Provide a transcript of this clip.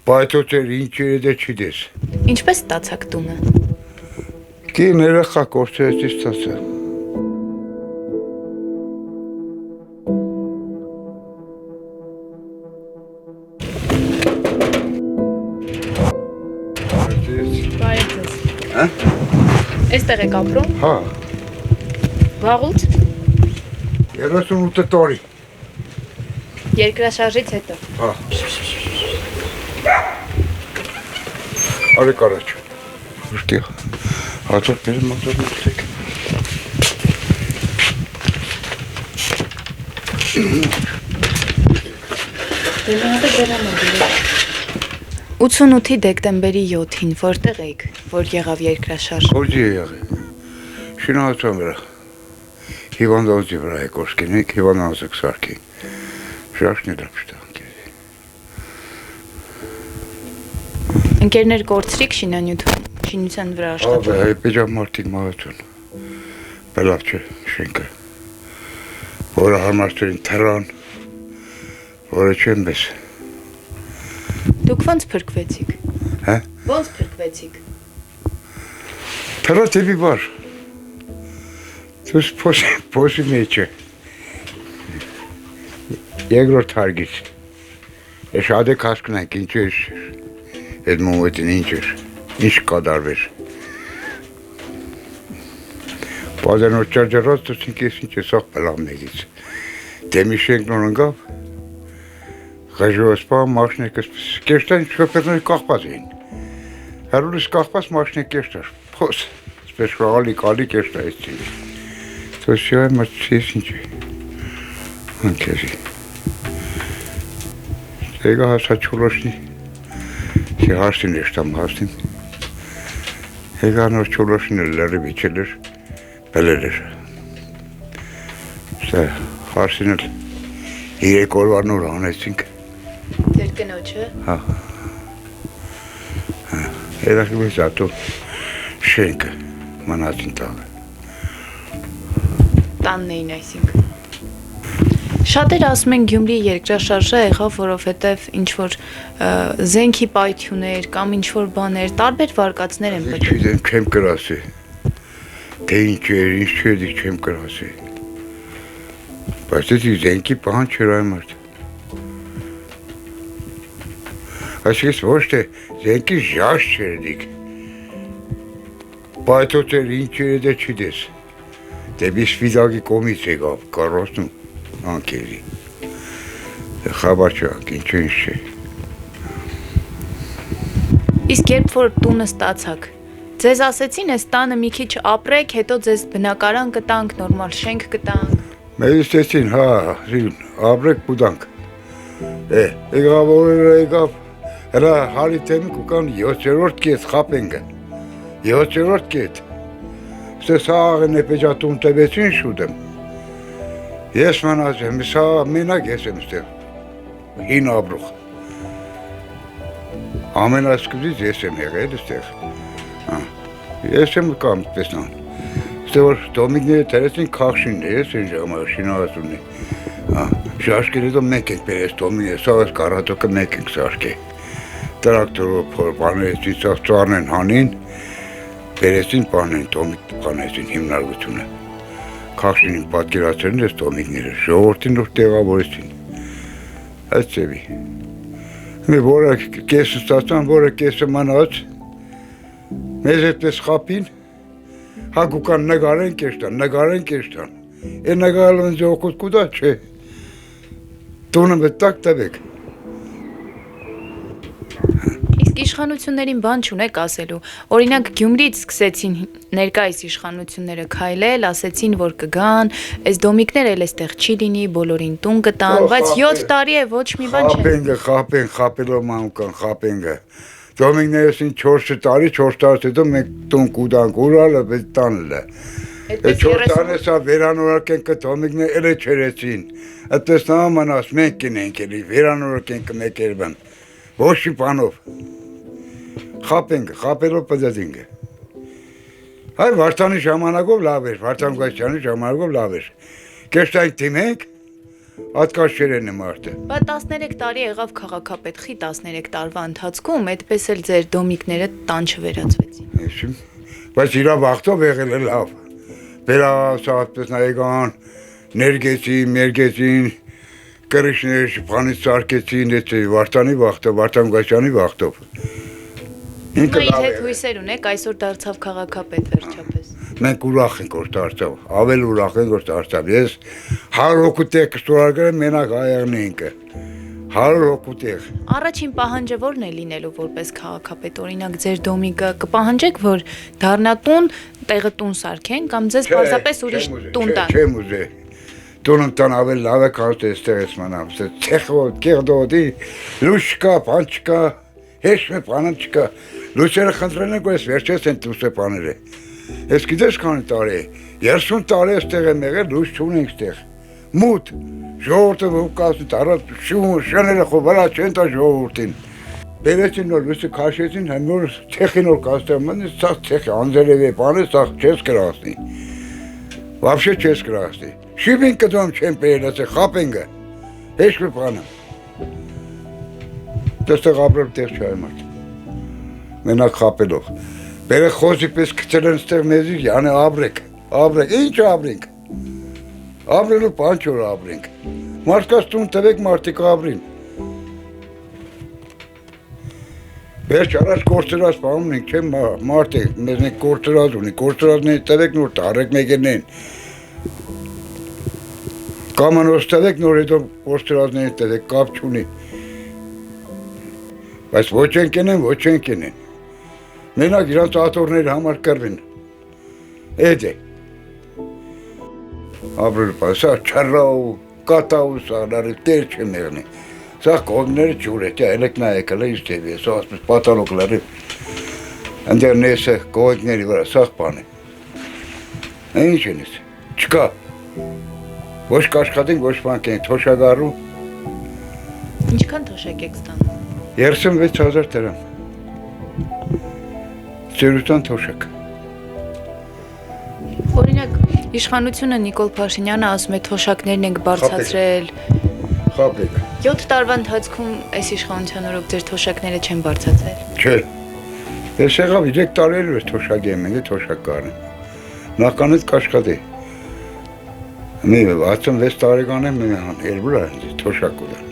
Բայց էր ինչ երեդե չիդես։ Ինչպես ստացաք տունը։ Կին երեխա կորցրեցի ստացա։ Հա։ Այստեղ եք ապրում։ Հա։ Վաղուց։ 38 տարի։ Երկրաշարժից հետո։ Հա։ Արեք առաջ։ Ուստեղ։ Հացորդները մոտորնացեք։ 88-ի դեկտեմբերի 7-ին որտեղ եք, որ եղավ երկրաշարժ։ Որտե եղավ։ Շինարարության վրա։ Հիվանդանոցի վրա է կոշկինիկ, հիվանդանոցը կսարքի։ Շաշն էլ ապշտանք է։ Ընկերներ կորցրիք շինության վրա աշխատում։ Ահա, պեջամարտիկ մահացուն։ Բելավ չէ շենքը։ Որը հարմարցրին թռան, որը չեն բես։ Դուք ոնց փրկվեցիք։ Հա։ Ոնց փրկվեցիք։ Թռա տեպի բար։ Դուս փոսի մեջ է։ Երկրորդ հարգից։ Ես շատ եք հասկնանք ինչ էր։ Այդ մոմենտին ինչ էր։ Ինչ կադարվեր։ Բազենոր ճարջարած դուսինք ես ինչ է սաղ պլավ մեգից։ Դեմի շենք նոր ընգավ։ Գաժովսպա մաշնեկս կեշտան շոպերները կախված էին։ Հերուրս կախված մաշնեք կեշտար։ Փոս։ Սպես խաղալի կալի կեշտա էստին։ Սոսիայ մաչիս ինչ է։ Անքեզի։ Եգա հասա չոլոշնի։ Հարստին էշտամ հաստին։ Եգա նոր չոլոշին էլ լրի վիչել էր, բելել էր։ Սա հարստին էլ իրեք օրվար նոր անեցինք։ Ձեր կնոջը։ Հա։ Երախի մեզ ատո շենքը մանածին տաղը։ Տանն էին այսինքն։ Շատեր ասում են Գյումրիի երկրաշարժը եղավ, որովհետև ինչ-որ զենքի պայթյուններ կամ ինչ-որ բաներ, տարբեր վարկածներ են պատճառ։ Չգիտեմ, չեմ կրասի։ Թե ինչ էր, ինչ չէր, չեմ կրասի։ Բայց դի զենքի պահան չեր այն մարդ։ Այսինքն ոչ թե զենքի ժաշ չէր դիք։ Բայց էր ինչ երեդե չիդես։ Դեպի սվիդագի կողմից եկավ, կարոսնում անկերի։ Խաբար չանք, ինչ չէ։ Իսկ երբ որ տունը ստացաք, ձեզ ասեցին այս տանը մի քիչ ապրեք, հետո ձեզ բնակարան կտանք, նորմալ շենք կտանք։ Մեզ տեսին, հա, ապրեք պուտանք։ Եկավ օրերը եկավ, հրա հարի թեմի կուկան 7-րդ կետ խապենգը, 7-րդ կետ, ստե սաղաղը նեպեջատուն տևեցին շուտեմ, ես մանած եմ, սա մենակ ես եմ ստեղ, հին ապրուխ, ամենասկզից ես եմ եղել ստեղ, ես եմ կամ տեսնան, ստեղ որ դոմիկները թերեցին կաղշինն է, ես են ժամար շինարացունն է, շաշկերետո մենք ենք բերես դոմիկները, սաղ ես կարատոկը մենք ենք սաշկե, տրակտորը պանեցին, սաղ ծառն են հանին, բերեցին պանեն, դոմիկ պանեցին հիմնարկությունը, կաղշինին պատկերացրին ես դոմիկները, ժողորդին որ տեղավորեցին, այս ծևի, որը կեսը ստացան, որը կեսը մանած, մեզ հետպես խապին, հակուկան նգարեն կեշտան, է նգարալն ձողքոտ կուտա չէ, տունը մտակ տվեք։ Իսկ իշխանություններին բան չունեք ասելու, օրինակ Գյումրիից սկսեցին ներկայիս իշխանությունները քայլել, ասեցին, որ կգան, այս դոմիկներ էլ էստեղ չի լինի, բոլորին տուն կտան, բայց 7 տարի է ոչ մի բան չէ։ Խապելով մանկան, խապենգը, դոմիկներեսին 4 տարի, 4 տարի հետո մենք տուն կուտանք, ուրալը, բայց տանելը։ 4 տարի սա վերանորակ ենք դոմիկներ էլ է չերեցին, այդպես նամանաս մենք կինենք էլի, վերանորակ ենք մեկերբան, ոչ մի բանով, խապենգը, խապելով պզադինգը։ Հայ Վարդանի ժամանակով լավ էր, Վարդան Գասյանի ժամանակով լավ էր, կեշտային թիմենք, Ատկաշերեն է մարդը։ Բա 13 տարի եղավ քաղաքապետ, խի 13 տարվա ընթացքում այդպես էլ ձեր դոմիկները տան չվերածվեցին։ Հիշում։ Բայց իրա վախտով եղել է լավ։ Վերասատպես նայեկան, ներգեցին, կրիշներ շփանից սարկեցին, էցի Վարդանի վախտով, Վարդան Գաշյանի վախտով։ Ինքը իր հետ հույսեր ունեք, այսօր դարձավ քաղաքապետ վերջապես։ Մենք ուրախ ենք, որ դարձավ, ավել ուրախ ենք, որ դարձավ։ Ես 100 հոգու տեղ կստորագրեմ մենակ հայերն ինքը։ 100 հոգու տեղ։ Առաջին պահանջը ո՞րն է լինելու որպես քաղաքապետ, օրինակ ձեր դոմիկը կպահանջեք, որ դառնա տուն, տեղը տուն սարքեն կամ ձեզ պարզապես ուրիշ տուն տան։ Չեմ ուզե։ Տունն տան ավել լավ է կարծես այստեղից մնամ, ցեխով, կեղդոդի, լույս կա, բան չկա, հեշ մի բան չկա։ Լույսերը խնդրել են, որ ես վերջես են տուսե բաները։ Ես գիտես քանի տարի է, 30 տարի այստեղ եմ եղել, լույս չունենք այստեղ։ Մութ, ժողովուրդը վկայում տարած շները խոբալա չեն տա ժողովրդին։ Բերեցին նոր լույսը քաշեցին, նոր ցեխին նոր կաստերման, սա ցեխի անձերևի բանը, սա չես կրասնի։ Вообще չես կրասնի։ Շիբին կդոմ չեն բերել, խապենգը։ Հեչ մի բանը։ Դստեղ ապրել տեղ չայ մարդ։ Մենակ խապելով։ Բերը խոզի պես գցել են ստեղ մեզի, յանը ապրեք, ինչ ապրենք։ Ապրելու բան չոր ապրենք։ Մարդկաց տուն տվեք մարդիկ ապրին։ Վերջ առաջ կորցրած բանում ենք, չեմ մարդիկ, մեզ ենք կորցրած ունի, կորցրածների տվեք նոր տարեք մեկերնեն։ Կամ նոր տվեք նոր հետո կորցրածների տվեք, կապ չունի։ Բայց ոչ են կենեն։ Մենակ իրանց աթորների համար կրվին։ Էդ է։ Ապրել պա, սա չարրավ, կատավ, սաղնարի տեր չեմ եղնի։ Սա կողմները ջուր է, ելեք նայեք հլը իս տևի է, սա ասպես պատալոկլարի։ Ընդեր նեսը կողիկների վրա, սաղ պան է։ Ինչ են ես, չկա։ Ոչ կաշխատենք, ոչ պանք ենք, թոշագարու։ Ինչքան թոշակ եք ստանում։ 36,000 դրամ։ Ծերուտան թոշակ։ Օրինակ, իշխանությունը Նիկոլ Փաշինյանը ասում է թոշակներն ենք բարձրացրել։ Խապեք։ 7 տարվա ընթացքում այս իշխանության օրոք ձեր թոշակները չեն բարձրացել։ Չէ։ Ես եղավ 3 տարի էր թոշակ եմ, ինձ թոշակ կարն։ Նախքանից կաշխատի։ Մի 66 տարեկան եմ, երբու թոշակ ուտել։